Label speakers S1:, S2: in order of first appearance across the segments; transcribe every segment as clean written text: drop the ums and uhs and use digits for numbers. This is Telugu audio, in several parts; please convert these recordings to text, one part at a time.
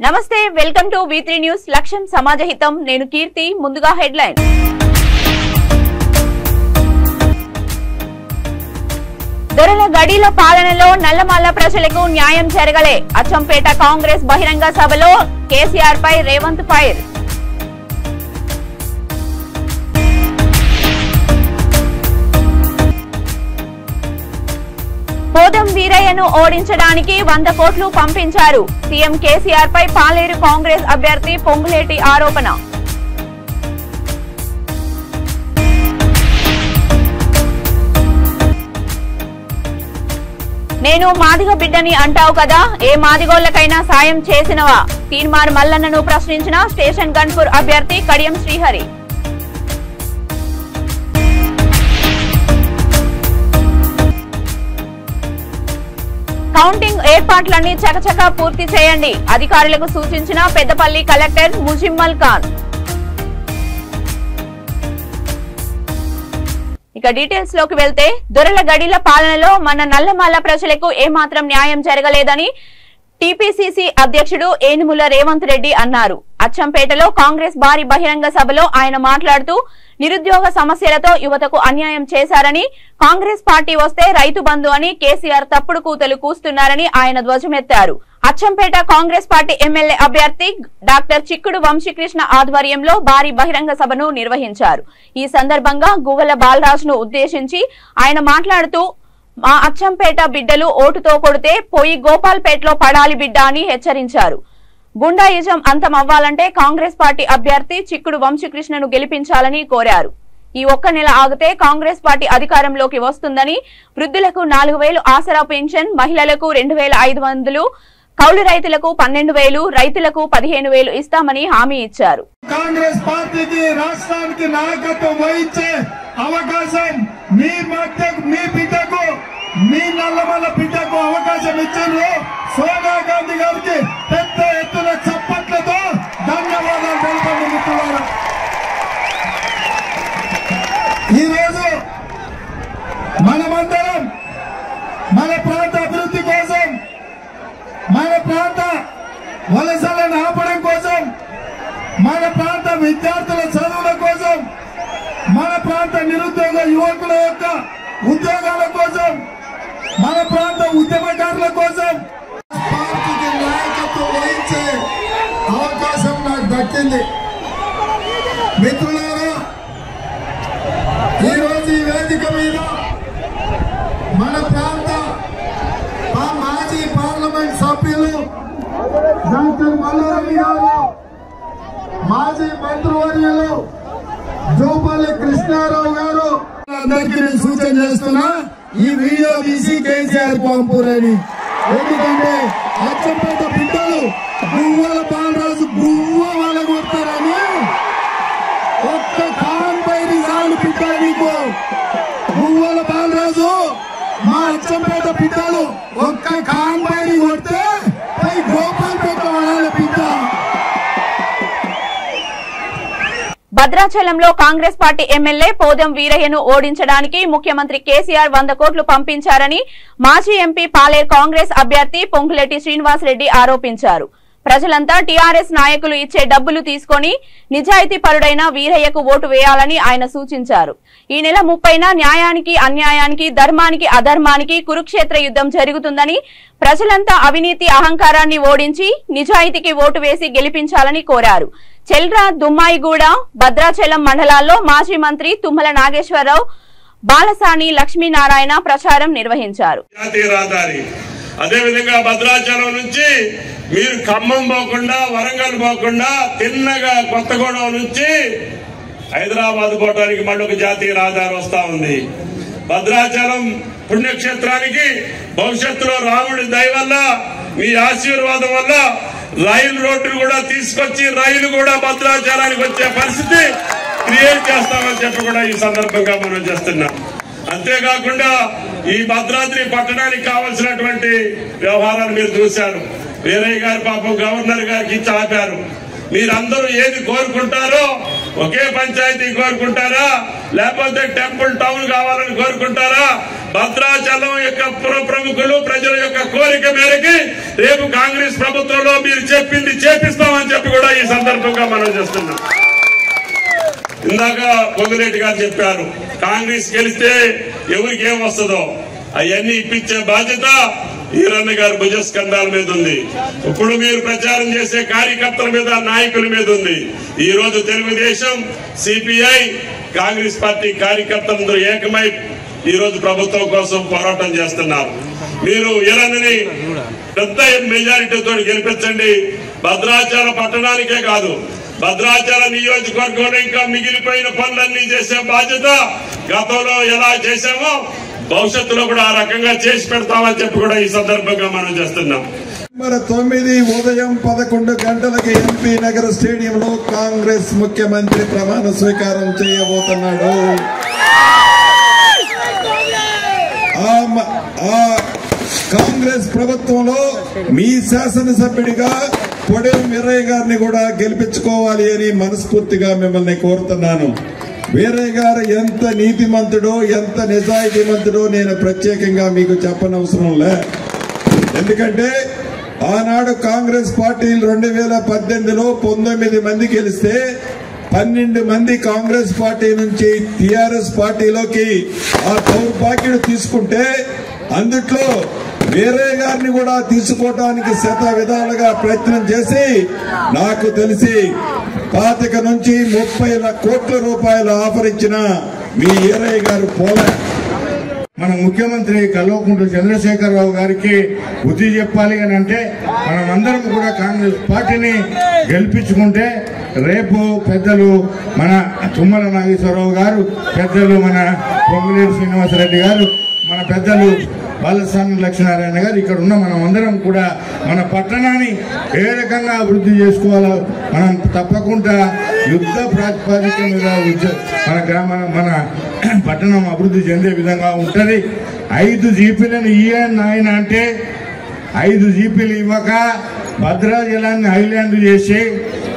S1: నమస్తే వెల్కమ్ టు V3 న్యూస్ లక్ష్యం సమాజహితం నేను కీర్తి ముందుగా హెడ్లైన్ దొరల గడిల పాలనలో నల్లమల్ల ప్రజలకు న్యాయం జరగలే అచ్చంపేట కాంగ్రెస్ బహిరంగ సభలో కేసీఆర్ పై రేవంత్ ఫైర్ పోదం వీరయ్యను ఓడించడానికి 100 కోట్లు పంపించారు సీఎం కేసీఆర్ పై పాలేరు కాంగ్రెస్ అభ్యర్థి పొంగులేటి ఆరోపణ నేను మాదిగ బిడ్డని అంటావు కదా ఏ మాదిగోళ్లకైనా సాయం చేసినవా తీన్మార్ మల్లన్నను ప్రశ్నించిన స్టేషన్ గన్పూర్ అభ్యర్థి కడియం శ్రీహరి కౌంటింగ్ ఏర్పాట్లన్నీ చకచకా పూర్తి చేయండి అధికారులకు సూచించిన పెద్దపల్లి కలెక్టర్ ముజిమ్మల్ ఖాన్ ఇక డీటెయిల్స్ లోకి వెళ్తే దొరల గడిల పాలనలో మన నల్లమల్ల ప్రజలకు ఏమాత్రం న్యాయం జరగలేదని టీపీసీసీ అధ్యక్షుడు ఏనుముల రేవంత్ రెడ్డి అన్నారు అచ్చంపేటలో కాంగ్రెస్ భారీ బహిరంగ సభలో ఆయన మాట్లాడుతూ నిరుద్యోగ సమస్యలతో యువతకు అన్యాయం చేశారని కాంగ్రెస్ పార్టీ వస్తే రైతు బంధు అని కేసీఆర్ తప్పుడు కూతలు కూస్తున్నారని ఆయన ధ్వజమెత్తారు అచ్చంపేట కాంగ్రెస్ పార్టీ ఎమ్మెల్యే అభ్యర్థి డాక్టర్ చిక్కుడు వంశీకృష్ణ ఆధ్వర్యంలో భారీ బహిరంగ సభను నిర్వహించారు ఈ సందర్భంగా గువ్వల బాలరాజును ఉద్దేశించి ఆయన మాట్లాడుతూ మా అచ్చంపేట బిడ్డలు ఓటుతో కొడితే పోయి గోపాల్పేటలో పడాలి బిడ్డ అని హెచ్చరించారు గుండాయిజం అంతం అవ్వాలంటే కాంగ్రెస్ పార్టీ అభ్యర్థి చిక్కుడు వంశీకృష్ణను గెలిపించాలని కోరారు ఈ ఒక్క నెల ఆగితే కాంగ్రెస్ పార్టీ అధికారంలోకి వస్తుందని వృద్ధులకు 4000 ఆసరా పెన్షన్ మహిళలకు 2500 కౌలు రైతులకు 12000 రైతులకు 15000 ఇస్తామని హామీ ఇచ్చారు
S2: కాంగ్రెస్ పార్టీకి రాష్ట్రానికి నాయకత్వం వహించే అవకాశం మీ బిడ్డకు మీ నల్లమల్ల బిడ్డకు అవకాశం ఇచ్చారు సోనియా గాంధీ గారికి పెద్ద ఎత్తున చప్పట్లతో ధన్యవాదాలు తెలపండి మిత్రులారా ఈరోజు మనమందరం మన ప్రాంత అభివృద్ధి కోసం మన ప్రాంత వలసలను ఆపడం కోసం మన ప్రాంత విద్యార్థుల చదువుల కోసం మన ప్రాంత నిరుద్యోగ యువకుల యొక్క ఉద్యోగాల కోసం మన ప్రాంత ఉద్యమకారుల కోసం పార్టీకి నాయకత్వం వహించే అవకాశం నాకు దక్కింది మిత్రులారా ఈరోజు ఈ వేదిక మీద మన ప్రాంత మాజీ పార్లమెంట్ సభ్యులు డాక్టర్ మల్లారెడ్డి గారు మాజీ మంత్రివర్యులు జూపల్లి కృష్ణారావు గారు అందరికీ నేను సూచన చేస్తున్నా ఈ వీడియో తీసి కేసీఆర్ పంపురని ఎందుకంటే అచ్చంపేట బిడ్డలు గువ్వల బాలరాజు గువ్వ వాళ్ళ కొడతారని ఒక్క కాంపైరి సాలు బిడ్డ నీకు గువ్వల బాలరాజు మా అచ్చంపేట బిడ్డలు ఒక్క కాంపైరి కొడితే పై గోపాల్పేట వాళ్ళ బిడ్డ
S1: భద్రాచలంలో కాంగ్రెస్ పార్టీ ఎమ్మెల్యే పోదం వీరయ్యను ఓడించడానికి ముఖ్యమంత్రి కేసీఆర్ 100 కోట్లు పంపించారని మాజీ ఎంపీ పాలేరు కాంగ్రెస్ అభ్యర్థి పొంగులేటి శ్రీనివాసరెడ్డి ఆరోపించారు ప్రజలంతా టీఆర్ఎస్ నాయకులు ఇచ్చే డబ్బులు తీసుకుని నిజాయితీ పరుడైన వీరయ్యకు ఓటు వేయాలని ఆయన సూచించారు ఈ నెల 30న న్యాయానికి అన్యాయానికి ధర్మానికి అధర్మానికి కురుక్షేత్ర యుద్ధం జరుగుతుందని ప్రజలంతా అవినీతి అహంకారాన్ని ఓడించి నిజాయితీకి ఓటు వేసి గెలిపించాలని కోరారు చెల్రా దుమ్మాయిగూడ భద్రాచలం మండలాల్లో మాజీ మంత్రి తుమ్మల నాగేశ్వరరావు బాలసాని లక్ష్మీనారాయణ ప్రచారం నిర్వహించారు
S3: అదేవిధంగా భద్రాచలం నుంచి మీరు ఖమ్మం పోకుండా వరంగల్ పోకుండా తిన్నగా కొత్తగూడెం నుంచి హైదరాబాద్ పోవడానికి మళ్ళీ ఒక జాతీయ రహదారి వస్తా ఉంది భద్రాచలం పుణ్యక్షేత్రానికి భవిష్యత్తులో రాముడి దయ వల్ల మీ ఆశీర్వాదం వల్ల రైలు రోడ్డు కూడా తీసుకొచ్చి రైలు కూడా భద్రాచలానికి వచ్చే పరిస్థితి క్రియేట్ చేస్తామని చెప్పి కూడా ఈ సందర్భంగా మనం చేస్తున్నాం అంతేకాకుండా ఈ భద్రాద్రి పట్టణానికి కావాల్సినటువంటి వ్యవహారాలు మీరు చూశారు వీరయ్య గారు పాపం గవర్నర్ గారికి ఇచ్చి ఆపారు మీరందరూ ఏది కోరుకుంటారో ఒకే పంచాయతీ కోరుకుంటారా, లేకపోతే టెంపుల్ టౌన్ కావాలని కోరుకుంటారా? భద్రాచలం యొక్క ప్రముఖులు ప్రజల యొక్క కోరిక మేరకి రేపు కాంగ్రెస్ ప్రభుత్వంలో మీరు చెప్పింది చేపిస్తామని చెప్పి కూడా ఈ సందర్భంగా మనం చేస్తున్నాం. ఇందాక పొంగులేటి గారు చెప్పారు, కాంగ్రెస్ గెలిస్తే ఎవరికి ఏం వస్తుందో అవన్నీ ఇప్పించే బాధ్యత ఈరన్న గారి భుజస్కంధాల మీద ఉంది. ఇప్పుడు మీరు ప్రచారం చేసే కార్యకర్తల మీద, నాయకుల మీద ఉంది. ఈ రోజు తెలుగుదేశం, సిపిఐ, కాంగ్రెస్ పార్టీ కార్యకర్తలందరూ ఏకమై ఈ రోజు ప్రభుత్వం కోసం పోరాటం చేస్తున్నారు. మీరు ఈరన్నని పెద్ద మెజారిటీతో గెలిపించండి. భద్రాచల పట్టణానికే కాదు, భద్రాచల నియోజకవర్గంలో ఇంకా మిగిలిపోయిన పనులన్నీ చేసే బాధ్యత గతంలో ఎలా చేశామో భవిష్యత్తులో కూడా ఆ రకంగా చేసి పెడతామని చెప్పి కూడా ఈ సందర్భంగా మనం చేస్తున్నాం.
S2: 9 ఉదయం 11 గంటలకి ఎంపీ నగర్ స్టేడియంలో కాంగ్రెస్ ముఖ్యమంత్రి ప్రమాణ స్వీకారం చేయబోతున్నాడు. ఆ కాంగ్రెస్ ప్రభుత్వంలో మీ శాసనసభ్యుడిగా పొడేం వీరయ్య గారిని కూడా గెలిపించుకోవాలి అని మనస్ఫూర్తిగా మిమ్మల్ని కోరుతున్నాను. వీరయ్య గారు ఎంత నీతిమంతుడో, ఎంత నిజాయితీమంతుడో నేను ప్రత్యేకంగా మీకు చెప్పనవసరం లే. ఎందుకంటే ఆనాడు కాంగ్రెస్ పార్టీలు 2018లో 19 మంది గెలిస్తే 12 మంది కాంగ్రెస్ పార్టీ నుంచి టీఆర్ఎస్ పార్టీలోకి ఆ దౌర్భాగ్యుడు తీసుకుంటే అందుట్లో వీరయ్య గారిని కూడా తీసుకోవడానికి శత విధాలుగా ప్రయత్నం చేసి నాకు తెలిసి 25 నుంచి 30 కోట్ల రూపాయల ఆఫర్ ఇచ్చిన మీ వీరయ్య గారు పోలే.
S4: మన ముఖ్యమంత్రి కల్వకుంట్ల చంద్రశేఖరరావు గారికి బుద్ధి చెప్పాలి అని అంటే మనమందరం కూడా కాంగ్రెస్ పార్టీని గెలిపించుకుంటే రేపు పెద్దలు మన తుమ్మల నాగేశ్వరరావు గారు, పెద్దలు మన పొంగులేటి శ్రీనివాసరెడ్డి గారు, మన పెద్దలు బాలస్వామి లక్ష్మీనారాయణ గారు, ఇక్కడ ఉన్న మనం అందరం కూడా మన పట్టణాన్ని ఏ రకంగా అభివృద్ధి చేసుకోవాలో మనం తప్పకుండా యుద్ధ ప్రాతిపదిక మీద మన మన పట్టణం అభివృద్ధి చెందే విధంగా ఉంటుంది. 5 జీపీలను ఇయ్యండి ఆయన అంటే 5 జీపీలు ఇవ్వక భద్రాచలాన్ని ఐలాండ్ చేసి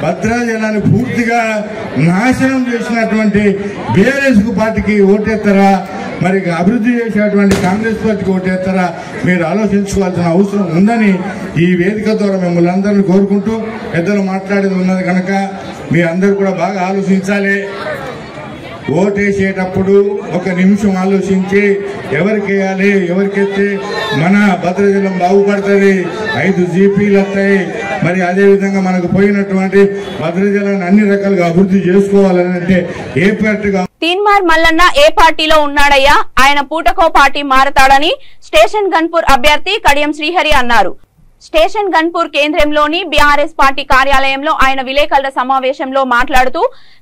S4: భద్రాచలాన్ని పూర్తిగా నాశనం చేసినటువంటి బీఆర్ఎస్ పార్టీకి ఓటేస్తారా, మరి అభివృద్ధి చేసేటువంటి కాంగ్రెస్ పార్టీకి ఓటేస్తారా మీరు ఆలోచించుకోవాల్సిన అవసరం ఉందని ఈ వేదిక ద్వారా మిమ్మల్ని అందరినీ కోరుకుంటూ, పెద్దలు మాట్లాడేది ఉన్నది కనుక మీ అందరూ కూడా బాగా ఆలోచించాలి. ఓటేసేటప్పుడు 1 నిమిషం ఆలోచించి ఎవరికి వేయాలి, ఎవరికైతే మన భద్రాచలం బాగుపడుతుంది, 5 జీపీలు వస్తాయి. మరి అదేవిధంగా మనకు పోయినటువంటి భద్రాచలాన్ని అన్ని రకాలుగా అభివృద్ధి చేసుకోవాలని అంటే ఏ పార్టీగా
S1: తీన్మార్ మల్లన్న ఏ పార్టీలో ఉన్నాడయ్యా, ఆయన పూటకో పార్టీ మారతాడని స్టేషన్ గన్పూర్ అభ్యర్థి కడియం శ్రీహరి అన్నారు. స్టేషన్ గన్పూర్ కేంద్రంలోని బీఆర్ఎస్ పార్టీ కార్యాలయంలో ఆయన విలేకరుల సమావేశంలో మాట్లాడుతూ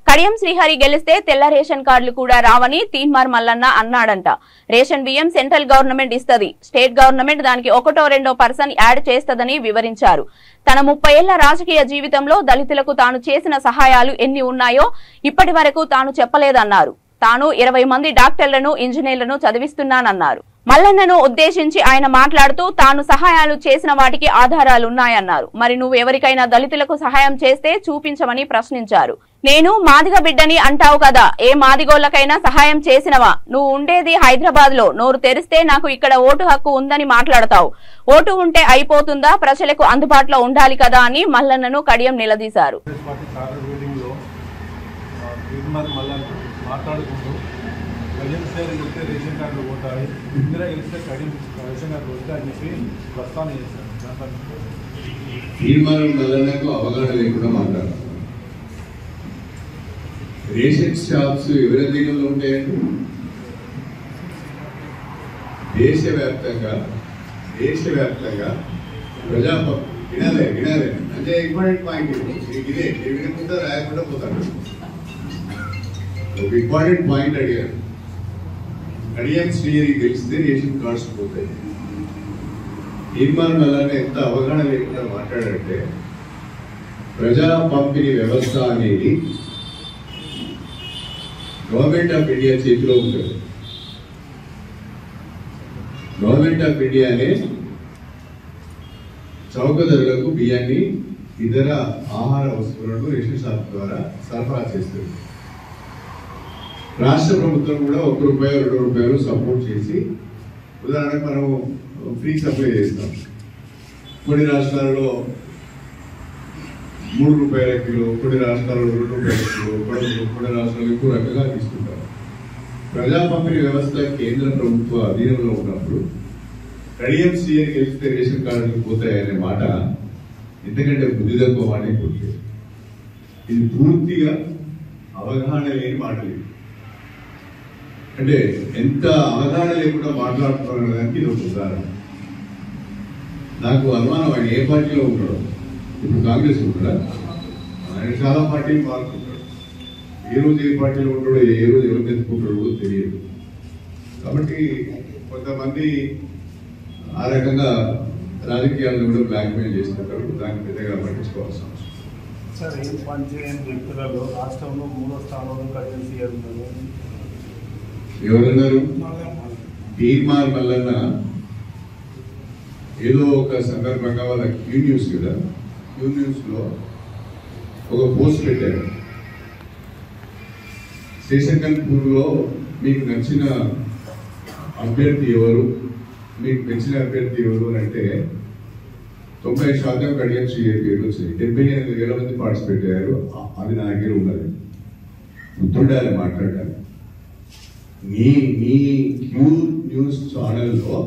S1: కడియం శ్రీహరి గెలిస్తే తెల్ల రేషన్ కార్డులు కూడా రావని తీన్మార్ మల్లన్న అన్నాడంట. రేషన్ బియ్యం సెంట్రల్ గవర్నమెంట్ ఇస్తది, స్టేట్ గవర్నమెంట్ దానికి 1-2% యాడ్ చేస్తదని వివరించారు. తన 30 ఏళ్ల రాజకీయ జీవితంలో దళితులకు తాను చేసిన సహాయాలు ఎన్ని ఉన్నాయో ఇప్పటి వరకు తాను చెప్పలేదన్నారు. తాను 20 మంది డాక్టర్లను, ఇంజనీర్లను చదివిస్తున్నానన్నారు. మల్లన్నను ఉద్దేశించి ఆయన మాట్లాడుతూ తాను సహాయాలు చేసిన వాటికి ఆధారాలున్నాయన్నారు. మరి నువ్వు ఎవరికైనా దళితులకు సహాయం చేస్తే చూపించమని ప్రశ్నించారు. నేను మాదిగ బిడ్డని అంటావు కదా, ఏ మాదిగోళ్లకైనా సహాయం చేసినవా? నువ్వు ఉండేది హైదరాబాద్ లో, నోరు తెరిస్తే నాకు ఇక్కడ ఓటు హక్కు ఉందని మాట్లాడతావు. ఓటు ఉంటే అయిపోతుందా? ప్రజలకు అందుబాటులో ఉండాలి కదా అని మల్లన్నను కడియం నిలదీశారు.
S5: కడియం సార్ గెలిస్తే రేషన్ కార్డులు పోతాయి, ఇందిరా గెలిస్తే కడియం రేషన్ కార్డు పోతాయి అని చెప్పి ప్రస్తావన చేశారు.
S6: తీర్మానం మల్లన్నకు అవగాహన లేకుండా మాట్లాడారు. రేషన్ షాప్స్ ఎవరి అధీనంలో ఉంటాయండి? దేశవ్యాప్తంగా ప్రజా వినాలే అంటే ఇంపార్టెంట్ పాయింట్ ఇదే వినకుండా రాయకుండా పోతాడు. ఒక ఇంపార్టెంట్ పాయింట్ అడిగారు, కడియం శ్రీహరి గెలిస్తే రేషన్ కార్డ్స్ పోతాయి. తీర్మానం అలానే ఎంత అవగాహన లేకుండా మాట్లాడంటే ప్రజా పంపిణీ వ్యవస్థ అనేది గవర్నమెంట్ ఆఫ్ ఇండియా చేతిలో ఉంటుంది. గవర్నమెంట్ ఆఫ్ ఇండియానే చౌక ధరలకు బియ్యాన్ని ఇతర ఆహార వస్తువులను రేషన్ షాప్ ద్వారా సరఫరా చేస్తుంది. రాష్ట్ర ప్రభుత్వం కూడా ₹1, ₹2 సపోర్ట్ చేసి, ఉదాహరణకు మనం ఫ్రీ సప్లై చేస్తాం. కొన్ని రాష్ట్రాలలో ₹3 కిలో, కొన్ని రాష్ట్రాలలో ₹2 కిలో, కొన్ని రాష్ట్రాలు ఎక్కువ రకంగా తీసుకుంటారు. ప్రజా పంపిణీ వ్యవస్థ కేంద్ర ప్రభుత్వ అధీనంలో ఉన్నప్పుడు కడియం సీఎం గెలిస్తే రేషన్ కార్డులు పోతాయనే మాట ఎందుకంటే బుద్ధి తక్కువ మాట పూర్తి. ఇది పూర్తిగా అవగాహన లేని మాటలు. అంటే ఎంత అవగాహన లేకుండా మాట్లాడుతున్నారు దానికి ఇది ఒక ఉదాహరణ. నాకు అనుమానం, ఆయన ఏ పార్టీలో ఉంటాడో. ఇప్పుడు కాంగ్రెస్ ఉంటాడా? ఆయన చాలా పార్టీలు మారుతుంటాడు. ఏ రోజు ఏ పార్టీలో ఉంటాడో, ఏ రోజు ఎవరు ఎత్తుకుంటాడో తెలియదు. కాబట్టి కొంతమంది ఆ రకంగా రాజకీయాలను కూడా బ్లాక్మెయిల్ చేస్తుంటారు. దాన్ని పెద్దగా పట్టించుకోవాల్సిన అవసరం.
S5: సార్, ఏం పనిచేయని వ్యక్తులలో రాష్ట్రంలో 3వ స్థానంలో కడియం సీఎం ఉన్నారు.
S6: ఎవరున్నారు? తీర్మార్ మల్లన్న ఏదో ఒక సందర్భంగా వాళ్ళ క్యూ న్యూస్ కదా, క్యూ న్యూస్ లో ఒక పోస్ట్ పెట్టారు. శేషకల్పూర్ లో మీకు నచ్చిన అభ్యర్థి ఎవరు, మీకు నచ్చిన అభ్యర్థి ఎవరు అని అంటే 90% కడియం సీఎం పేరు వచ్చింది. 78,000 మంది పార్టిసిపేట్ అయ్యారు. అది నా దగ్గర ఉన్నది. గుర్తుండాలి మాట్లాడాలి. మీ క్యూ న్యూస్ ఛానల్లో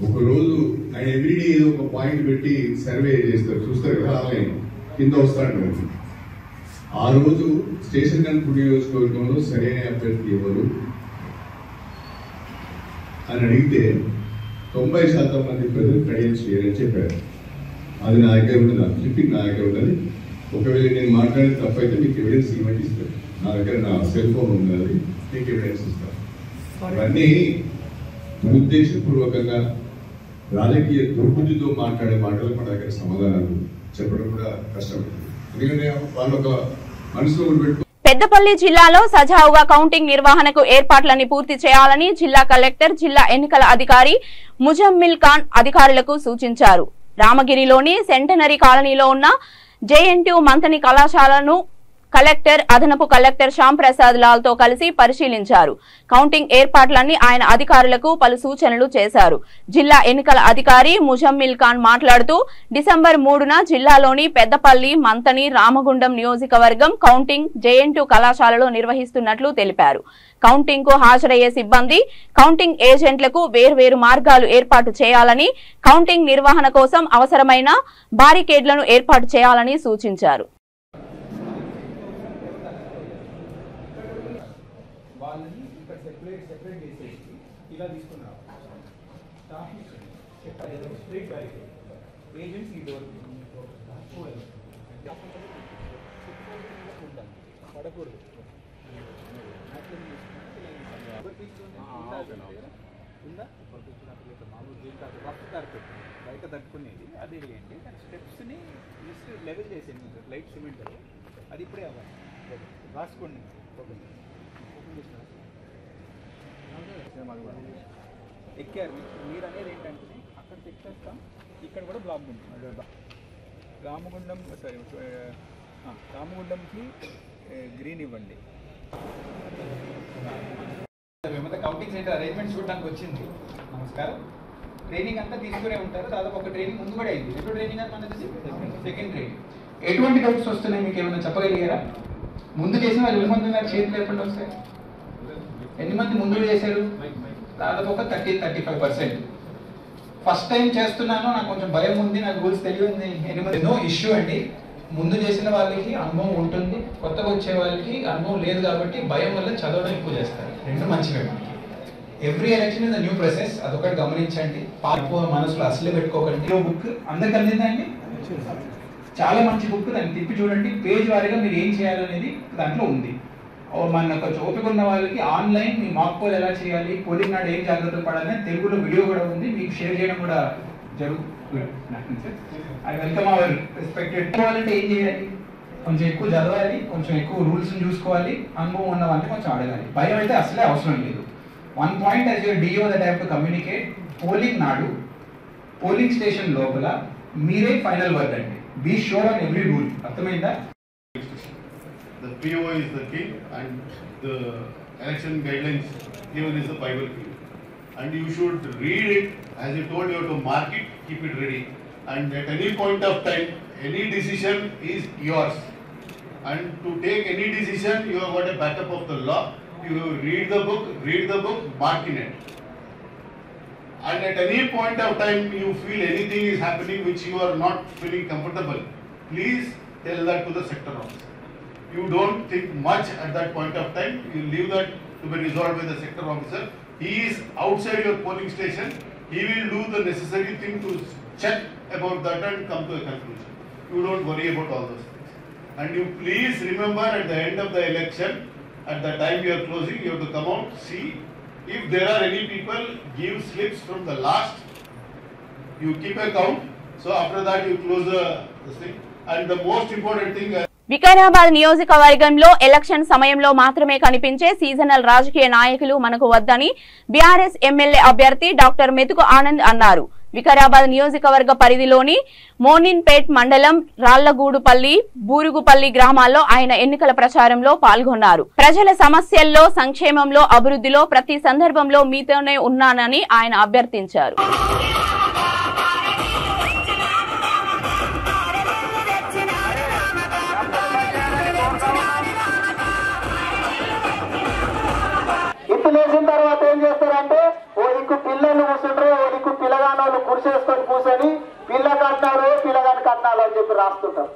S6: ఒకరోజు ఆయన ఎవ్రీడే ఏదో ఒక పాయింట్ పెట్టి సర్వే చేస్తారు, చూస్తారు కదా, ఆన్లైన్ కింద వస్తాడు. ఆ రోజు స్టేషన్ కన్పూర్ నియోజకవర్గంలో సరైన అభ్యర్థి ఎవరు అని అడిగితే 90% మంది ప్రజలు కడియం చేయరని చెప్పారు. అది నా దగ్గర ఉన్నది, ఆ క్లిప్పింగ్ నా దగ్గర ఉన్నది. ఒకవేళ నేను మాట్లాడిన తప్పైతే మీకు ఎవిడెన్స్ ఇవ్వండి ఇస్తాను. నా దగ్గర నా సెల్ ఫోన్ ఉన్నది, మీకు ఎవిడెన్స్ ఇస్తాను. ఇవన్నీ ఉద్దేశపూర్వకంగా రాజకీయ దుర్బుద్ధితో మాట్లాడే మాటలు మన దగ్గర సమాధానాలు చెప్పడం కూడా కష్టపడుతుంది. ఎందుకంటే వాళ్ళు ఒక మనసులో పెట్టుకో.
S1: పెద్దపల్లి జిల్లాలో సజావుగా కౌంటింగ్ నిర్వహణకు ఏర్పాట్లన్నీ పూర్తి చేయాలని జిల్లా కలెక్టర్, జిల్లా ఎన్నికల అధికారి ముజమ్మిల్ ఖాన్ అధికారులకు సూచించారు. రామగిరిలోని సెంటనరీ కాలనీలో ఉన్న జేఎన్టీయూ మంతని కళాశాలను కలెక్టర్, అదనపు కలెక్టర్ శ్యామ్ ప్రసాద్ లాల్ తో కలిసి పరిశీలించారు. కౌంటింగ్ ఏర్పాట్లన్నీ ఆయన అధికారులకు పలు సూచనలు చేశారు. జిల్లా ఎన్నికల అధికారి ముజమ్మిల్ ఖాన్ మాట్లాడుతూ డిసెంబర్ 3న జిల్లాలోని పెద్దపల్లి, మంతని, రామగుండం నియోజకవర్గం కౌంటింగ్ జేఎన్టీయూ కళాశాలలో నిర్వహిస్తున్నట్లు తెలిపారు. కౌంటింగ్ కు హాజరయ్యే సిబ్బంది, కౌంటింగ్ ఏజెంట్లకు వేర్వేరు మార్గాలు ఏర్పాటు చేయాలని, కౌంటింగ్ నిర్వహణ కోసం అవసరమైన బారికేడ్లను ఏర్పాటు చేయాలని సూచించారు.
S7: బయట తట్టుకునేది అది వేయండి. స్టెప్స్ని జస్ట్ లెవెల్ చేసేయండి. లైట్ సిమెంట్ అది ఇప్పుడే అవ్వాలి. రాసుకోండి. ఎక్కారు మీరు అనేది ఏంటంటే అక్కడ చెక్ చేస్తాం, ఇక్కడ కూడా బ్లాక్ ఉంటుంది. రామగుండంకి గ్రీన్ ఇవ్వండి. కౌంటింగ్ సెంటర్ అరేంజ్మెంట్ చూడడానికి వచ్చింది. నమస్కారం. ట్రైనింగ్ అంతా తీసుకునే ఉంటారు. దాదాపు ఒక ట్రైనింగ్ ముందు కూడా అయింది. ఎప్పుడు ట్రైనింగ్ అని మనది సెకండ్ ట్రైనింగ్. ఎటువంటి డౌట్స్ వస్తున్నాయి మీకు ఏమైనా చెప్పగలిగారా? ముందు చేసిన వాళ్ళు ఎన్ని మంది ఉన్నారు? చేతులు ఎప్పుడు వస్తాయి? ఎన్ని మంది ముందు చేశారు? దాదాపు ఒక 30-35%. ఫస్ట్ టైం చేస్తున్నాను, నాకు కొంచెం భయం ఉంది, నాకు రూల్స్ తెలియదు. ఎన్ని మంది? నో ఇష్యూ అండి. ముందు చేసిన వాళ్ళకి అనుభవం ఉంటుంది, కొత్తగా వచ్చే వాళ్ళకి అనుభవం లేదు కాబట్టి భయం వల్ల చదవడం ఎక్కువ చేస్తారు. రెండు మంచివే మనకి. Every election is new process, అదొకటి గమనించండి. మనసులో అసలే పెట్టుకోకండి. బుక్ అందరికి అందిందండి, చాలా మంచి బుక్. దాన్ని తిప్పి చూడండి. పేజ్ వారీగా మీరు ఏం చేయాలనేది దాంట్లో ఉంది. మన కొంచెం ఓపిక ఉన్న వాళ్ళకి ఆన్లైన్ మీ మాక్ పోల్ ఎలా చేయాలి, పోలింగ్ నాడు ఏం జాగ్రత్తలు పడాలని తెలుగులో వీడియో కూడా ఉంది, మీకు షేర్ చేయడం కూడా జరుగుతుంది. I welcome our respected. అంటే ఏం చేయాలి? కొంచెం ఎక్కువ చదవాలి, కొంచెం ఎక్కువ రూల్స్ చూసుకోవాలి, అనుభవం ఉన్న వాళ్ళని కొంచెం అడగాలి. భయం అయితే అసలే అవసరం లేదు. 1 point as your DO that I have to communicate, polling నాడు పోలింగ్ స్టేషన్ లోపల మీరే ఫైనల్ వర్డ్ అండి. Be sure on every rule. అర్థమైందా?
S6: The PO is the king and the election guidelines given is the Bible king. And you should read it. As you told, you have to mark it, keep it ready. And at any point of time, any decision is yours. And to take any decision, you have got a backup of the law. You read the book, mark in it. And at any point of time you feel anything is happening which you are not feeling comfortable, please tell that to the sector officer. You don't think much at that point of time. You leave that to be resolved by the sector officer. He is outside your polling station. He will do the necessary thing to check about that and come to a conclusion. You don't worry about all those things. And you please remember, at the end of the election, at the time you are closing, you have to come out, see if there are any people give slips from the last, you keep a count. So after that you close this thing. And the most important thing,
S1: Vikarabad నియోజకవర్గంలో ఎలక్షన్ సమయంలో మాత్రమే కనిపించే సీజనల్ రాజకీయ నాయకులు మనకు వద్దని బీఆర్ఎస్ ఎమ్మెల్యే అభ్యర్థి డాక్టర్ మెతుకు ఆనంద్ అన్నారు. వికారాబాద్ నియోజకవర్గ పరిధిలోని మోనిన్పేట్ మండలం రాళ్లగూడుపల్లి, బూరుగుపల్లి గ్రామాల్లో ఆయన ఎన్నికల ప్రచారంలో పాల్గొన్నారు. ప్రజల సమస్యల్లో, సంక్షేమంలో, అభివృద్ధిలో ప్రతి సందర్భంలో మీతోనే ఉన్నానని ఆయన అభ్యర్థించారు.
S8: లేచిన తర్వాత ఏం చేస్తారంటే ఓ దిక్కు పిల్లలు కూర్చుంటారు, ఓ దిక్కు పిల్లగానోళ్ళు కుర్చేసుకొని కూర్చొని పిల్ల కట్నాలు పిల్లగాని కట్నాలు అని చెప్పి రాస్తుంటారు.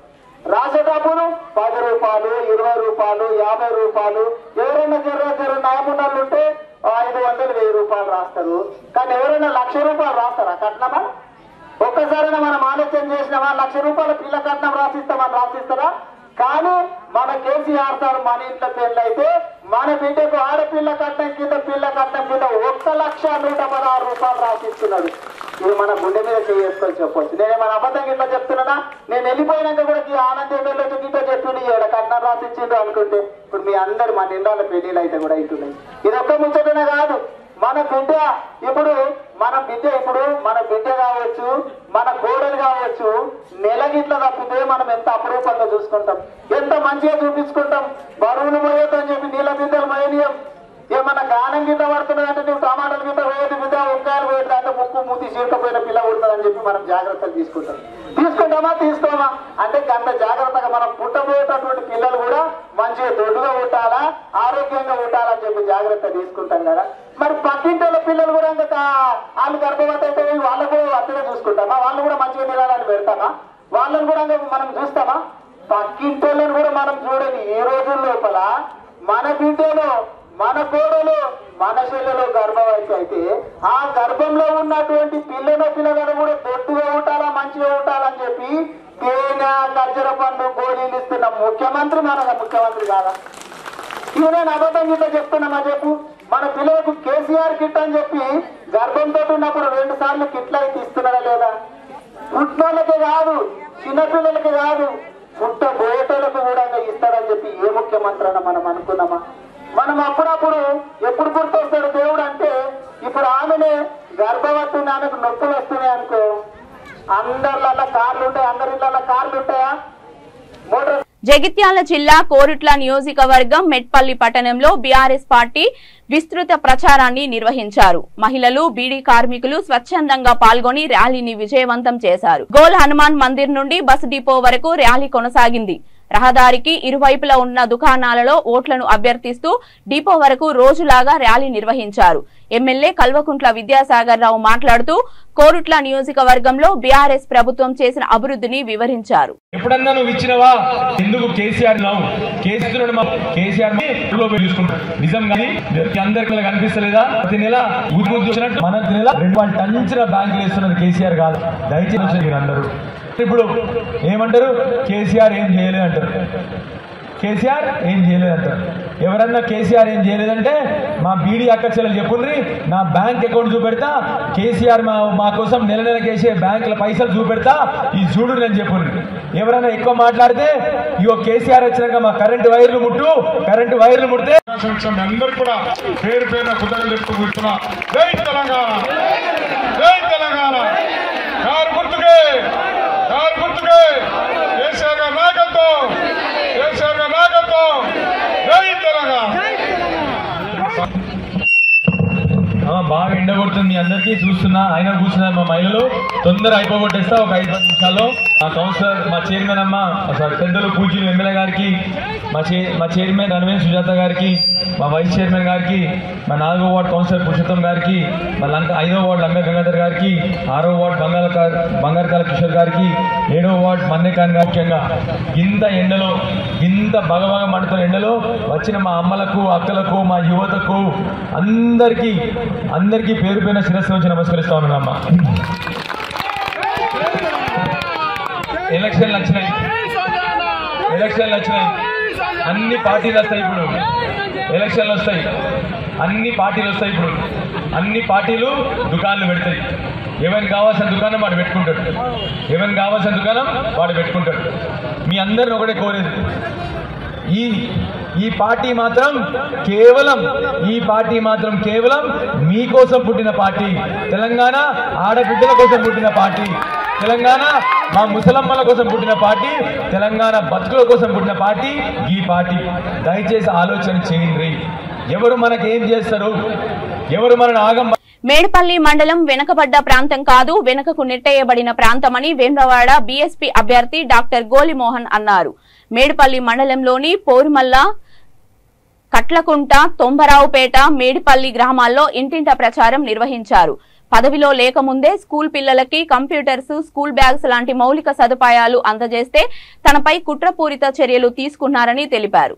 S8: రాసేటప్పుడు 10 రూపాయలు, 20 రూపాయలు, 50 రూపాయలు, ఎవరైనా జర నాయమున్నలు ఉంటే 500, 1000 రూపాయలు రాస్తారు. కానీ ఎవరైనా 1,00,000 రూపాయలు రాస్తారా కట్నమా? ఒక్కసారైనా మనం ఆలోచన చేసినామా? 1,00,000 రూపాయల పిల్ల కట్నం రాసిస్తామని రాసిస్తారా? కానీ మన కేసీఆర్ సార్ మన ఇంట్లో పెళ్ళైతే మన బిడ్డకు ఆడపిల్ల కట్నం కింద పిల్ల కట్నం కింద 1,116 రూపాయలు రాసిస్తున్నాడు. ఇది మన గుండె మీద చేసుకొని చెప్పొచ్చు. నేనేమైనా అబద్ధంగా ఇట్లా చెప్తున్నానా? నేను వెళ్ళిపోయినాక కూడా ఈ ఆనంద ఎమ్మెల్యేతో గిట్లా చెప్పింది ఏడ కట్నం రాసిచ్చిండు అనుకుంటే ఇప్పుడు మీ అందరు మన ఇళ్ళ పెళ్లిళ్ళు అయితే కూడా అవుతున్నాయి. ఇది ఒక్క ముచ్చటనే కాదు. మన బిడ్డ ఇప్పుడు మన బిడ్డ కావచ్చు, మన కోడలు కావచ్చు, నెలగిట్ల తప్పితే మనం ఎంత అపరూపంగా చూసుకుంటాం, ఎంత మంచిగా చూపించుకుంటాం. బరువులు మోయొద్దని చెప్పి నీళ్ళ బిడ్డలు మోయనీయం. ఏమన్నా గానం గిట్ట పడుతున్నదంటే నువ్వు టమాటాలు గిట్ట వేయదు బిడ్డ, ఉక్కాయలు వేయదు అంటే ముక్కు మూతి చీరకపోయిన పిల్ల పుడుతుందని చెప్పి మనం జాగ్రత్తలు తీసుకుంటామా తీసుకోమా అంటే అంత జాగ్రత్తగా మనం పుట్టబోయేటటువంటి పిల్లలు కూడా మంచిగా దొడ్డుగా ఉంటాలా, ఆరోగ్యంగా ఉంటాలని చెప్పి జాగ్రత్త తీసుకుంటాం కదా. మరి పక్కింటి పిల్లలు కూడా వాళ్ళు గర్భవతి అయితే వాళ్ళకు కూడా అత్తగా చూసుకుంటామా? వాళ్ళు కూడా మంచిగా నిరాలని పెడతామా? వాళ్ళని కూడా మనం చూస్తామా? పక్కింటి కూడా మనం చూడని ఈ రోజుల లోపల మన బిడ్డలో, మన కోడలు, మన చెల్లెలో గర్భవతి అయితే ఆ గర్భంలో ఉన్నటువంటి పిల్లగాడు కూడా దొడ్డుగా ఉంటాలా, మంచిగా ఉంటాలని చెప్పి తేనె, ఖర్జూర పండు, గోళీలు ఇస్తున్న ముఖ్యమంత్రి ముఖ్యమంత్రి కాదా? ఇవి నేను అబద్ధం గిట్ట చెప్తున్నామా చెప్పు? మన పిల్లలకు కేసీఆర్ కిట్ అని చెప్పి గర్భంతో ఉన్నప్పుడు 2 సార్లు కిట్లు అయితే ఇస్తున్నాడా లేదా? పుట్టినోళ్ళకే కాదు, చిన్నపిల్లలకి కాదు, పుట్టబోయేటోళ్ళకు కూడా ఇస్తారని చెప్పి ఏ ముఖ్యమంత్రి అన్న మనం అనుకున్నామా? మనం అప్పుడప్పుడు ఎప్పుడు గుర్తొస్తాడు దేవుడు అంటే ఇప్పుడు ఆమెనే గర్భవతి, ఆమెకు నొప్పులు వస్తున్నాయి అనుకో, అందరిలో కార్లు ఉంటాయి, అందరిలో కార్లు ఉంటాయా? మోటార్
S1: జగిత్యాల జిల్లా కోరుట్ల నియోజకవర్గం మెట్పల్లి పట్టణంలో బీఆర్ఎస్ పార్టీ విస్తృత ప్రచారాన్ని నిర్వహించారు. మహిళలు, బీడీ కార్మికులు స్వచ్ఛందంగా పాల్గొని ర్యాలీని విజయవంతం చేశారు. గోల్ హనుమాన్ మందిర్ నుండి బస్ డిపో వరకు ర్యాలీ కొనసాగింది. రహదారికి ఇరువైపులా ఉన్న దుకాణాలలో ఓట్లను అభ్యర్థిస్తూ డిపో వరకు రోజులాగా ర్యాలీ నిర్వహించారు. ఎమ్మెల్యే కల్వకుంట్ల విద్యాసాగర్ రావు మాట్లాడుతూ కోరుట్ల నియోజకవర్గంలో బీఆర్ఎస్ ప్రభుత్వం చేసిన అభివృద్ధిని వివరించారు.
S9: ఎప్పుడన్నా నువ్వు ఇచ్చినవా? ఎందుకు కేసీఆర్ నిజం కానీ అందరికీ కనిపిస్తలేదా? ప్రతి నెల మన నెల 2 టన్నుల బ్యాంకులు వేస్తున్నది కేసీఆర్ కాదు. దయచేసి మీరు అందరూ ఇప్పుడు ఏమంటారు? కేసీఆర్ ఏం చేయలేదు అంటారు. కేసీఆర్ ఏం చేయలేదంటారు. ఎవరన్నా కేసీఆర్ ఏం చేయలేదంటే మా బీడీ అక్క చెల్లెలు చెప్పుండ్రి, నా బ్యాంక్ అకౌంట్ చూపెడతా, కేసీఆర్ మా కోసం నెల కేసే బ్యాంకుల పైసలు చూపెడతా, ఈ చూడు నేను చెప్పుండ్రి. ఎవరైనా ఎక్కువ మాట్లాడితే ఇగో కేసీఆర్ వచ్చినాక మా కరెంటు వైర్లు ముడితే
S4: అందరూ కూడా పేరు పేరున కుదరలు చెప్తూ కూర్చున్నా. జై తెలంగాణ, జై తెలంగాణ. కారు గుర్తుకే
S9: కూర్చున్నా అయినా కూర్చున్నారు మా మహిళలు తొందర అయిపోగొట్టేస్తా ఒక 5 నిమిషాల్లో. మా కౌన్సిలర్, మా చైర్మన్ అమ్మ, పెద్దలు పూజలు ఎమ్మెల్యే గారికి, మా చైర్మన్ రణవేన్ సుజాత గారికి, మా వైస్ చైర్మన్ గారికి, మా 4వ వార్డు కౌన్సిలర్ పురుషోత్తం గారికి, మా 5వ వార్డు లంక గంగాధర్ గారికి, 6వ వార్డు బంగారకాల కిషోర్ గారికి, 7వ వార్డు మన్నేకాన్ గారికి, ముఖ్యంగా ఇంత ఎండలో, ఇంత బగబగ మండుతున్న ఎండలో వచ్చిన మా అమ్మలకు, అక్కలకు, మా యువతకు అందరికీ పేరు పైన శిరస్సు నుంచి నమస్కరిస్తా ఉన్నానమ్మా. ఎలక్షన్లు వచ్చినాయి, అన్ని పార్టీలు వస్తాయి. ఇప్పుడు ఎలక్షన్లు వస్తాయి, అన్ని పార్టీలు వస్తాయి. ఇప్పుడు అన్ని పార్టీలు దుకాణాలు పెడతాయి. ఎవరికి కావాల్సిన దుకాణం వాడు పెట్టుకుంటాడు, వాడు పెట్టుకుంటాడు. మీ అందరిని ఒకటే కోరేది, ఈ పార్టీ మాత్రం కేవలం మీకోసం పుట్టిన పార్టీ, తెలంగాణ ఆడబిడ్డల కోసం పుట్టిన పార్టీ, తెలంగాణ మా ముసలమ్మల కోసం పుట్టిన పార్టీ, తెలంగాణ బతుకుల కోసం పుట్టిన పార్టీ ఈ పార్టీ. దయచేసి ఆలోచన చేయండి. ఎవరు మనకేం చేస్తారు, ఎవరు మనని ఆగం.
S1: మేడిపల్లి మండలం వెనుకబడ్డ ప్రాంతం కాదు, వెనుకకు నెట్టేయబడిన ప్రాంతమని వేములవాడ బీఎస్పీ అభ్యర్థి డాక్టర్ గోలిమోహన్ అన్నారు. మేడిపల్లి మండలంలోని పోరుమల్ల, కట్లకుంట, తొంబరావుపేట, మేడిపల్లి గ్రామాల్లో ఇంటింట ప్రచారం నిర్వహించారు. పదవిలో లేకముందే స్కూల్ పిల్లలకి కంప్యూటర్స్, స్కూల్ బ్యాగ్స్ లాంటి మౌలిక సదుపాయాలు అందజేస్తే తనపై కుట్రపూరిత చర్యలు తీసుకున్నారని తెలిపారు.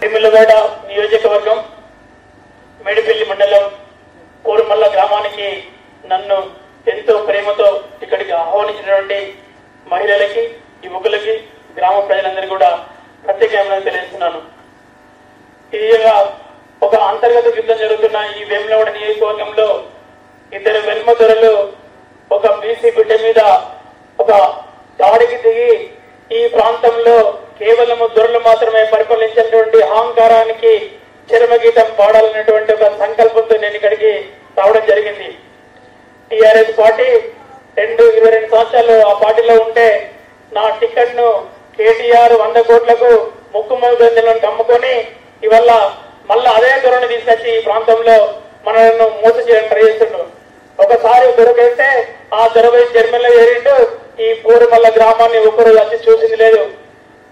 S8: వేములవాడ నియోజకవర్గం మేడిపల్లి మండలం కోరుమల్ల గ్రామానికి నన్ను ఎంతో ప్రేమతో ఇక్కడికి ఆహ్వానించినటువంటి మహిళలకి, యువకులకి, గ్రామ ప్రజలందరికీ కూడా ప్రత్యేకంగా తెలియజేస్తున్నాను. ఇది ఒక అంతర్గత యుద్ధం జరుగుతున్న ఈ వేములవాడ నియోజకవర్గంలో 2 వెల్మ దొరలు ఒక బీసీ బిడ్డ మీద ఒక దాడికి దిగి ఈ ప్రాంతంలో కేవలం దొరలు మాత్రమే పరిపాలించినటువంటి అహంకారానికి చరమగీతం పాడాలన్నటువంటి ఒక సంకల్పంతో నేను ఇక్కడికి రావడం జరిగింది. టీఆర్ఎస్ పార్టీ 22 సంవత్సరాలు ఆ పార్టీలో ఉంటే నా టికెట్ ను కేటీఆర్ 100 కోట్లకు ముక్కుమోదంజలను అమ్ముకొని ఇవల్ల మళ్ళా అదే దొరని తీసుకొచ్చి ఈ ప్రాంతంలో మనల్ని మోసం చేయడం ట్రై చేస్తుండ్రు. ఒకసారి దొరకైతే ఆ దొరవై జర్మన్లో ఏరిండు. ఈ పూర్వమల్ల గ్రామాన్ని ఒకరు వచ్చి చూసింది లేదు.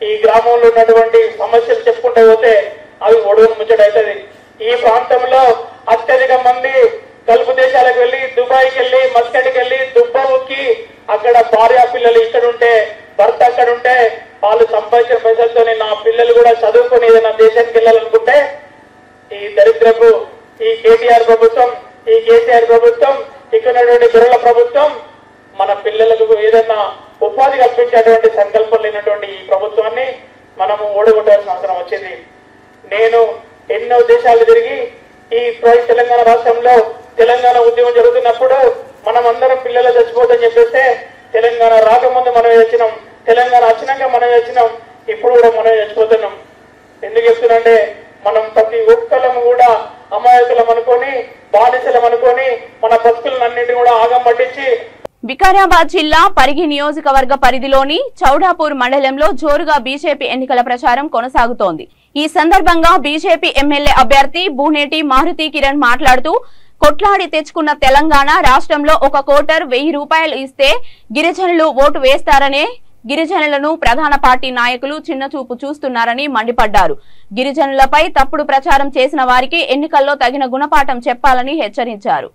S8: ఈ గ్రామంలో ఉన్నటువంటి సమస్యలు చెప్పుకుంటూ పోతే అవి ఒడుగును ముచ్చటవుతుంది. ఈ ప్రాంతంలో అత్యధిక మంది గల్ఫ్ దేశాలకు వెళ్లి, దుబాయ్కి వెళ్లి, మస్కట్కి వెళ్లి, దుబ్బ ఉక్కి అక్కడ భార్య పిల్లలు ఇక్కడుంటే, భర్త అక్కడుంటే వాళ్ళు సంపాదించిన పైసలతోనే నా పిల్లలు కూడా చదువుకుని ఏదైనా దేశానికి వెళ్ళాలనుకుంటే ఈ దరిద్రపు ఈ కేటీఆర్ ప్రభుత్వం, ఈ కేసీఆర్ ప్రభుత్వం, ఇక్కడ దొరల ప్రభుత్వం మన పిల్లలకు ఏదైనా ఉపాధి కల్పించేటువంటి సంకల్పం లేనటువంటి ఈ ప్రభుత్వాన్ని మనము ఓడగొట్టాల్సిన అవసరం వచ్చింది. నేను ఎన్నో దేశాలు తిరిగి ఈ తెలంగాణ రాష్ట్రంలో తెలంగాణ ఉద్యమం జరుగుతున్నప్పుడు మనం అందరం పిల్లలు చచ్చిపోతుందని చెప్పేస్తే తెలంగాణ రాకముందు మనమే వచ్చినాం, తెలంగాణ వచ్చినాక మనమే వచ్చినాం, ఇప్పుడు కూడా మనమే చచ్చిపోతున్నాం. ఎందుకు చెప్తున్నంటే మనం ప్రతి ఒక్కళ్ళము కూడా అమాయకులం అనుకొని, బానిసలం అనుకొని మన బతుకులన్నింటినీ కూడా ఆగం పట్టించి.
S1: వికారాబాద్ జిల్లా పరిగి నియోజకవర్గ పరిధిలోని చౌడాపూర్ మండలంలో జోరుగా బీజేపీ ఎన్నికల ప్రచారం కొనసాగుతోంది. ఈ సందర్భంగా బీజేపీ ఎమ్మెల్యే అభ్యర్థి బూనేటి మారుతి కిరణ్ మాట్లాడుతూ, కొట్లాడి తెచ్చుకున్న తెలంగాణ రాష్ట్రంలో ఒక కోటర్ 1000 రూపాయలు ఇస్తే గిరిజనులు ఓటు వేస్తారనే గిరిజనులను ప్రధాన పార్టీ నాయకులు చిన్నచూపు చూస్తున్నారని మండిపడ్డారు. గిరిజనులపై తప్పుడు ప్రచారం చేసిన వారికి ఎన్నికల్లో తగిన గుణపాఠం చెప్పాలని హెచ్చరించారు.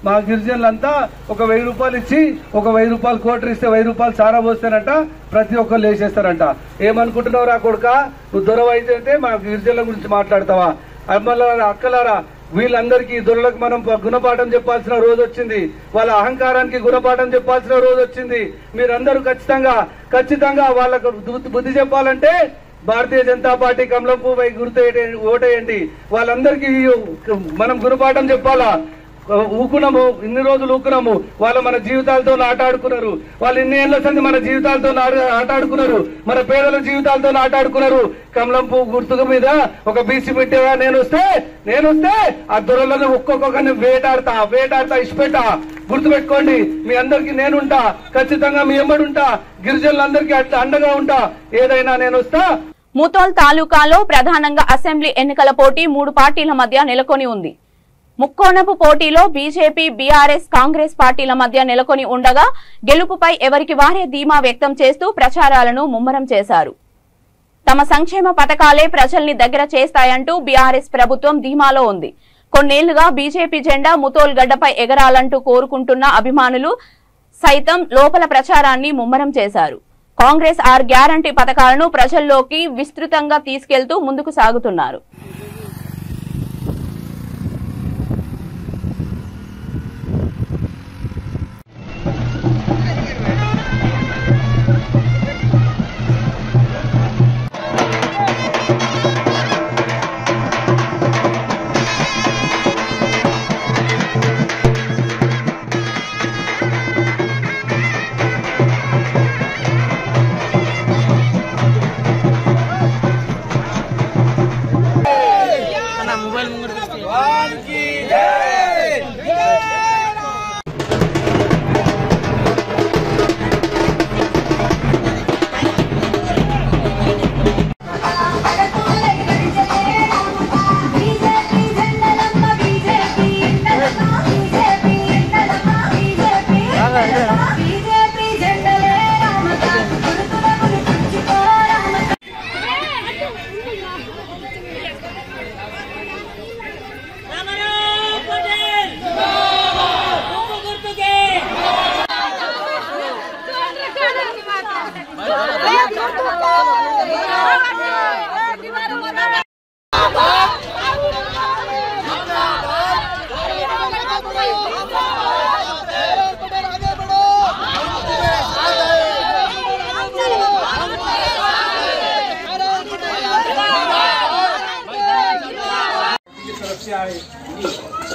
S10: మా గిరిజనులంతా ఒక 1000 రూపాయలు ఇచ్చి, ఒక 1000 రూపాయలు కోటర్ ఇస్తే 1000 రూపాయలు సారా పోస్తేనంట ప్రతి ఒక్కరు లేచేస్తారంట. ఏమనుకుంటున్నావు రా కొడుక, నువ్వు దొరవ అయితే మా గిరిజనుల గురించి మాట్లాడతావా? అమ్మలారా, అక్కలారా, వీళ్ళందరికీ దొరలకు మనం గుణపాఠం చెప్పాల్సిన రోజు వచ్చింది. వాళ్ళ అహంకారానికి గుణపాఠం చెప్పాల్సిన రోజు వచ్చింది. మీరందరూ ఖచ్చితంగా వాళ్ళకు బుద్ధి చెప్పాలంటే భారతీయ జనతా పార్టీ కమలం పువ్వు గుర్తు ఓటేయండి. వాళ్ళందరికీ మనం గుణపాఠం చెప్పాలా. ఊకున్నాము, ఇన్ని రోజులు ఊకున్నాము. వాళ్ళు మన జీవితాలతో ఆట ఆడుకున్నారు. వాళ్ళు ఇన్ని ఏళ్ల సంది మన జీవితాలతో ఆట ఆడుకున్నారు. మన పేదల జీవితాలతో ఆట ఆడుకున్నారు. కమలం పువ్వు గుర్తుకు మీద ఒక బీసీ పెట్టేవా నేను వస్తే ఆ దొరలను ఒక్కొక్కరిని వేటాడతా ఇష్టపెట్టా. గుర్తుపెట్టుకోండి, మీ అందరికి నేనుంటా, ఖచ్చితంగా మీ ఎమ్మడి ఉంటా, గిరిజనులందరికీ అట్లా అండగా ఉంటా. ఏదైనా నేను వస్తా.
S1: ముతోల్ తాలూకాలో ప్రధానంగా అసెంబ్లీ ఎన్నికల పోటీ 3 పార్టీల మధ్య నెలకొని ఉంది. ముక్కోనపు పోటీలో బీజేపీ, బీఆర్ఎస్, కాంగ్రెస్ పార్టీల మధ్య నెలకొని ఉండగా గెలుపుపై ఎవరికి వారే ధీమా వ్యక్తం చేస్తూ ప్రచారాలను ముమ్మరం చేశారు. తమ సంక్షేమ పథకాలే ప్రజల్ని దగ్గర చేస్తాయంటూ బీఆర్ఎస్ ప్రభుత్వం ధీమాలో ఉంది. కొన్నేళ్లుగా బీజేపీ జెండా ముతోల్ గడ్డపై ఎగరాలంటూ కోరుకుంటున్న అభిమానులు సైతం లోపల ప్రచారాన్ని ముమ్మరం చేశారు. కాంగ్రెస్ 6 గ్యారంటీ పథకాలను ప్రజల్లోకి విస్తృతంగా తీసుకెళ్తూ ముందుకు సాగుతున్నారు.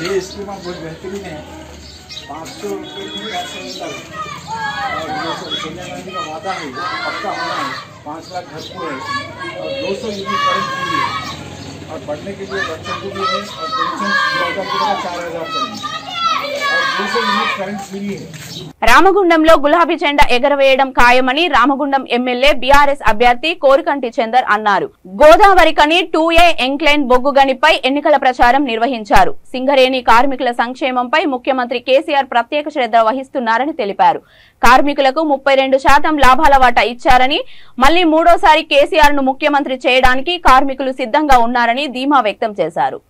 S11: ये स्कीम बहुत बेहतरीन है। 500 रुपये की पैसे निकल और 200 सोनिया गांधी का वादा है, पक्का होना है। 5 लाख घर को है और 200 यूनिट करंट फ्री है और पढ़ने के लिए बच्चों को भी है और पेंशन 2000 की जगह 4000 करेंगे और 200 यूनिट करंट फ्री है।
S1: రామగుండంలో గులాబీ జెండా ఎగరవేయడం ఖాయమని రామగుండం ఎమ్మెల్యే బీఆర్ఎస్ అభ్యర్థి కోరికంటి చందర్ అన్నారు. గోదావరికని 2A ఎంక్లైన్ బొగ్గు గనిపై ఎన్నికల ప్రచారం నిర్వహించారు. సింగరేణి కార్మికుల సంక్షేమంపై ముఖ్యమంత్రి కేసీఆర్ ప్రత్యేక శ్రద్ధ వహిస్తున్నారని తెలిపారు. కార్మికులకు 32% లాభాల వాటా ఇచ్చారని, మళ్లీ మూడోసారి కేసీఆర్ ను ముఖ్యమంత్రి చేయడానికి కార్మికులు సిద్ధంగా ఉన్నారని ధీమా వ్యక్తం చేశారు.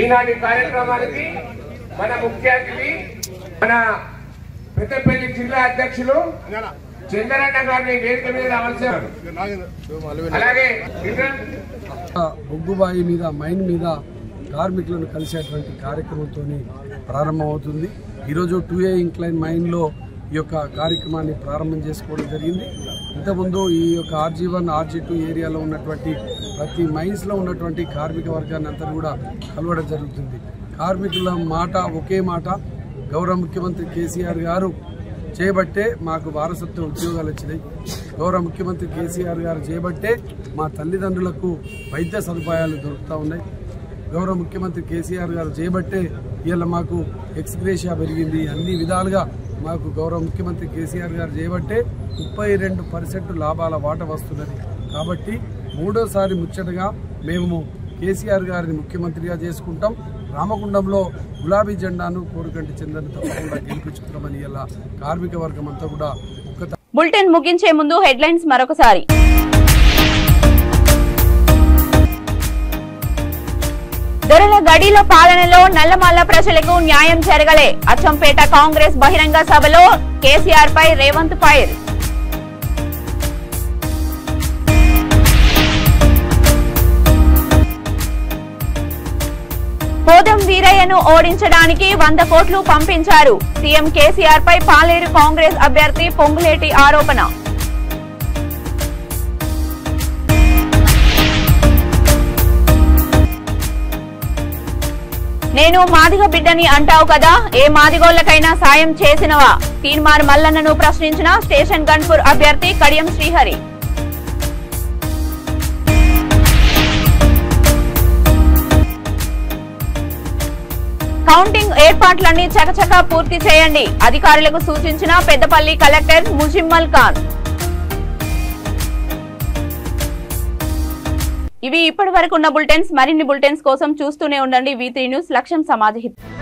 S12: ఈనాటి కార్యక్రమానికి మన ముఖ్య అతిథి మన పెద్దపల్లి జిల్లా అధ్యక్షులు చంద్రన్న గారిని వేదిక మీద రావాల్సినారు. అలాగే
S13: బొగ్గుబాయి మీద మైన్ మీద కార్మికులను కలిసేటువంటి కార్యక్రమంతో ప్రారంభమవుతుంది. ఈరోజు 2A ఇంక్లైన్ మైన్లో ఈ యొక్క కార్యక్రమాన్ని ప్రారంభం చేసుకోవడం జరిగింది. ఇంతకుముందు ఈ యొక్క RG1, RG2 ఏరియాలో ఉన్నటువంటి ప్రతి మైన్స్లో ఉన్నటువంటి కార్మిక వర్గాన్ని అంతా కూడా కలవడం జరుగుతుంది. కార్మికుల మాట ఒకే మాట, గౌరవ ముఖ్యమంత్రి కేసీఆర్ గారు చేయబట్టే మాకు వారసత్వ ఉద్యోగాలు వచ్చినాయి. గౌరవ ముఖ్యమంత్రి కేసీఆర్ గారు చేయబట్టే మా తల్లిదండ్రులకు వైద్య సదుపాయాలు దొరుకుతూ ఉన్నాయి. గౌరవ ముఖ్యమంత్రి కేసీఆర్ గారు చేయబట్టే ఇవాళ మాకు ఎక్స్గ్రేషియా పెరిగింది. అన్ని విధాలుగా మాకు గౌరవ ముఖ్యమంత్రి కేసీఆర్ గారు చేయబట్టే 32% లాభాల వాట వస్తున్నది. కాబట్టి మూడోసారి ముచ్చటగా మేము కేసీఆర్ గారిని ముఖ్యమంత్రిగా చేసుకుంటాం. రామగుండంలో గులాబీ జెండాను కోరుకంటి చంద్రని తప్పకుండా గెలిపించుకుంటామని ఇలా కార్మిక వర్గం అంతా కూడా
S1: బులెటిన్ ముగించే ముందు హెడ్లైన్స్ మరొకసారి. దొరల గడిల పాలనలో నల్లమల్ల ప్రజలకు న్యాయం జరగలే. అచ్చంపేట కాంగ్రెస్ బహిరంగ సభలో కేసీఆర్ పై రేవంత్ ఫైర్. పోదం వీరయ్యను ఓడించడానికి 100 కోట్లు పంపించారు. సీఎం కేసీఆర్ పై పాలేరు కాంగ్రెస్ అభ్యర్థి పొంగులేటి ఆరోపణ. నేను మాదిగ బిడ్డని అంటావు కదా, ఏ మాదిగోళ్లకైనా సాయం చేసినవా? తీన్మార్ మల్లన్నను ప్రశ్నించిన స్టేషన్ గన్పూర్ అభ్యర్థి కడియం శ్రీహరి. కౌంటింగ్ ఏర్పాట్లన్నీ చకచకా పూర్తి చేయండి, అధికారులకు సూచించిన పెద్దపల్లి కలెక్టర్ ముజిమ్మల్ ఖాన్. ఇవి ఇప్పటి వరకు ఉన్న బులెటిన్స్. మరిన్ని బులెటిన్స్ కోసం చూస్తూనే ఉండండి V3 న్యూస్. లక్ష్యం సమాజ హితం.